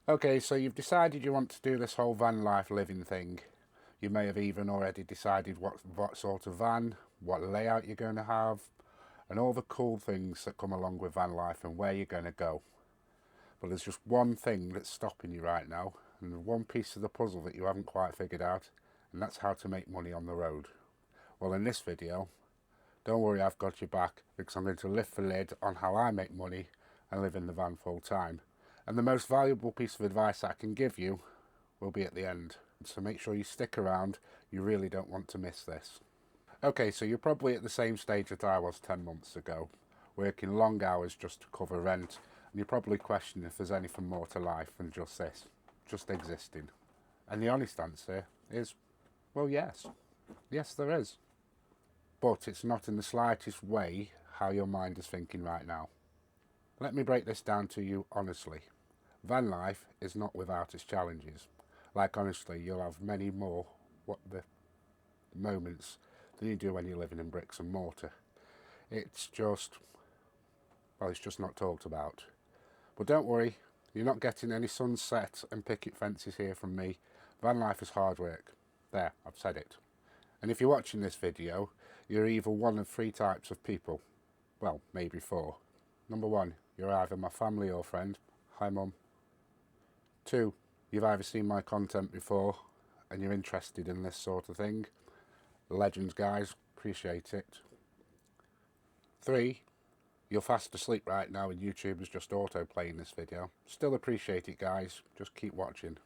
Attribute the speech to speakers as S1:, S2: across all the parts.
S1: Okay, so you've decided you want to do this whole van life living thing. You may have even already decided what sort of van, what layout you're going to have, and all the cool things that come along with van life and where you're going to go. But there's just one thing that's stopping you right now, and one piece of the puzzle that you haven't quite figured out, and that's how to make money on the road. Well, in this video, don't worry, I've got your back, because I'm going to lift the lid on how I make money and live in the van full time. And the most valuable piece of advice I can give you will be at the end. So make sure you stick around, you really don't want to miss this. Okay, so you're probably at the same stage that I was 10 months ago, working long hours just to cover rent, and you're probably questioning if there's anything more to life than just this, just existing. And the honest answer is, well, yes. Yes, there is. But it's not in the slightest way how your mind is thinking right now. Let me break this down to you honestly. Van life is not without its challenges. Like honestly, you'll have many more the moments than you do when you're living in bricks and mortar. It's just, well, it's just not talked about. But don't worry, you're not getting any sunset and picket fences here from me. Van life is hard work. There, I've said it. And if you're watching this video, you're either one of three types of people. Well, maybe four. Number one, you're either my family or friend. Hi, Mum. Two, you've either seen my content before and you're interested in this sort of thing. Legends, guys. Appreciate it. Three, you're fast asleep right now and YouTube is just auto-playing this video. Still appreciate it, guys. Just keep watching.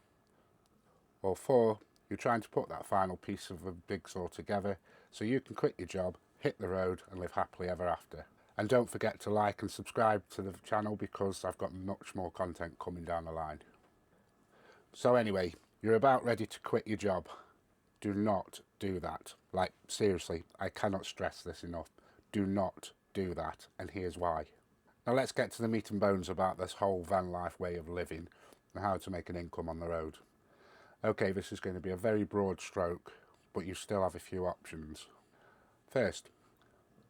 S1: Or four, you're trying to put that final piece of a jigsaw together so you can quit your job, hit the road and live happily ever after. And don't forget to like and subscribe to the channel because I've got much more content coming down the line. So anyway, you're about ready to quit your job. Do not do that. Like, seriously, I cannot stress this enough. Do not do that, and here's why. Now let's get to the meat and bones about this whole van life way of living and how to make an income on the road. Okay, this is going to be a very broad stroke, but you still have a few options. First,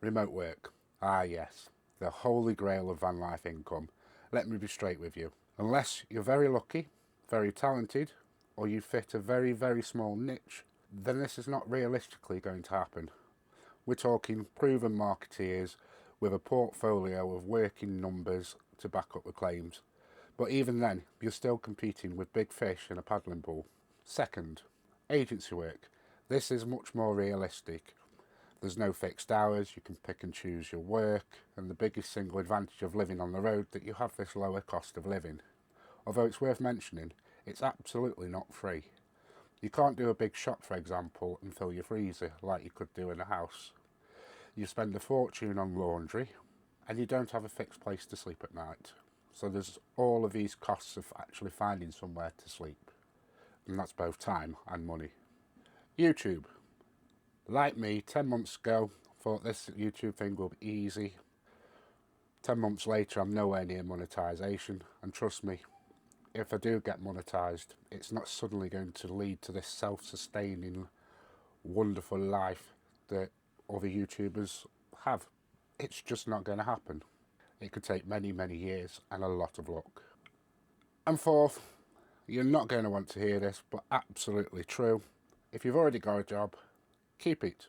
S1: remote work. Ah yes, the holy grail of van life income. Let me be straight with you. Unless you're very lucky, very talented, or you fit a very, very small niche, then this is not realistically going to happen. We're talking proven marketeers with a portfolio of working numbers to back up the claims. But even then, you're still competing with big fish in a paddling pool. Second, agency work. This is much more realistic. There's no fixed hours, you can pick and choose your work, and the biggest single advantage of living on the road that you have this lower cost of living. Although it's worth mentioning, it's absolutely not free. You can't do a big shop, for example, and fill your freezer like you could do in a house. You spend a fortune on laundry, and you don't have a fixed place to sleep at night. So there's all of these costs of actually finding somewhere to sleep. And that's both time and money. YouTube. Like me, 10 months ago, thought this YouTube thing will be easy. 10 months later, I'm nowhere near monetization, and trust me, if I do get monetized, it's not suddenly going to lead to this self-sustaining, wonderful life that other YouTubers have. It's just not going to happen. It could take many, many years and a lot of luck. And fourth, you're not going to want to hear this, but absolutely true. If you've already got a job, keep it.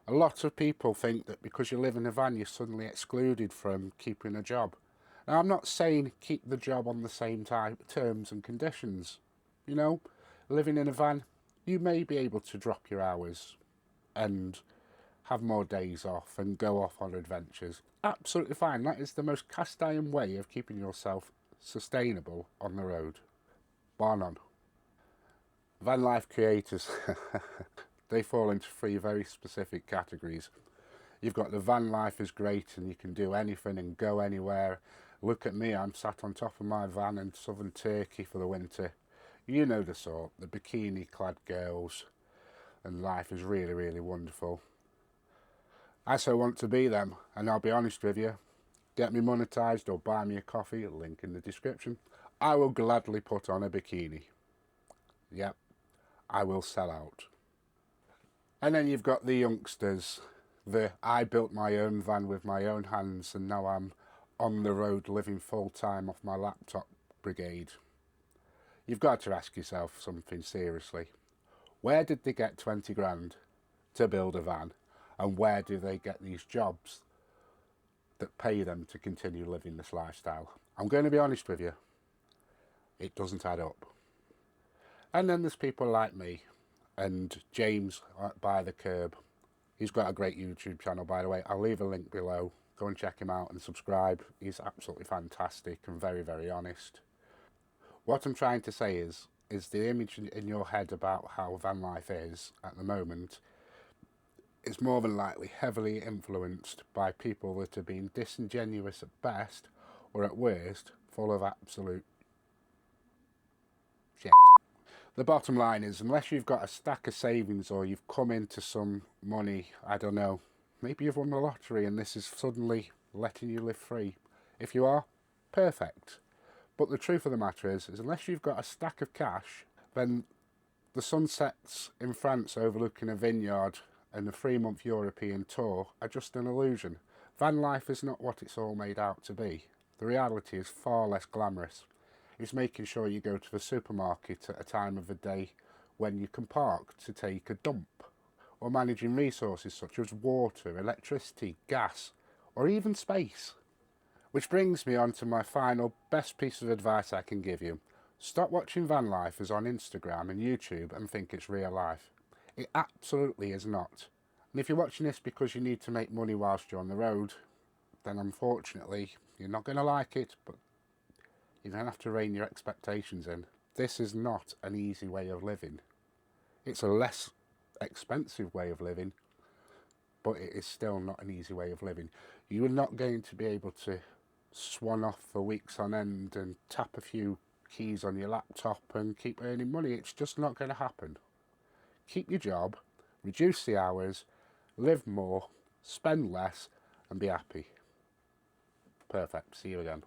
S1: A lot of people think that because you live in a van, you're suddenly excluded from keeping a job. Now, I'm not saying keep the job on the same terms and conditions. You know, living in a van, you may be able to drop your hours and have more days off and go off on adventures. Absolutely fine. That is the most cast iron way of keeping yourself sustainable on the road. Bar none. Van life creators. They fall into three very specific categories. You've got the van life is great and you can do anything and go anywhere. Look at me, I'm sat on top of my van in southern Turkey for the winter. You know the sort, the bikini clad girls, and life is really, really wonderful. I so want to be them, and I'll be honest with you, get me monetized or buy me a coffee, link in the description. I will gladly put on a bikini. Yep, I will sell out. And then you've got the youngsters, I built my own van with my own hands and now I'm on the road living full time off my laptop brigade. you've got to ask yourself something seriously. Where did they get 20 grand to build a van? And where do they get these jobs that pay them to continue living this lifestyle? I'm going to be honest with you, it doesn't add up. And then there's people like me and James by the curb. He's got a great YouTube channel, by the way. I'll leave a link below. Go and check him out and subscribe. He's absolutely fantastic and very, very honest. What I'm trying to say is the image in your head about how van life is at the moment is more than likely heavily influenced by people that are being disingenuous at best, or at worst, full of absolute shit. The bottom line is, unless you've got a stack of savings or you've come into some money, I don't know, maybe you've won the lottery and this is suddenly letting you live free. If you are, perfect. But the truth of the matter is unless you've got a stack of cash, then the sunsets in France overlooking a vineyard and a 3-month European tour are just an illusion. Van life is not what it's all made out to be. The reality is far less glamorous. It's making sure you go to the supermarket at a time of the day when you can park to take a dump, or managing resources such as water, electricity, gas, or even space. Which brings me on to my final best piece of advice I can give you. Stop watching van lifers on Instagram and YouTube and think it's real life. It absolutely is not. And if you're watching this because you need to make money whilst you're on the road, then unfortunately you're not going to like it, but you're going to have to rein your expectations in. This is not an easy way of living. It's a less expensive way of living, but it is still not an easy way of living. You are not going to be able to swan off for weeks on end and tap a few keys on your laptop and keep earning money. It's just not going to happen. Keep your job, reduce the hours, live more, spend less, and be happy. Perfect. See you again.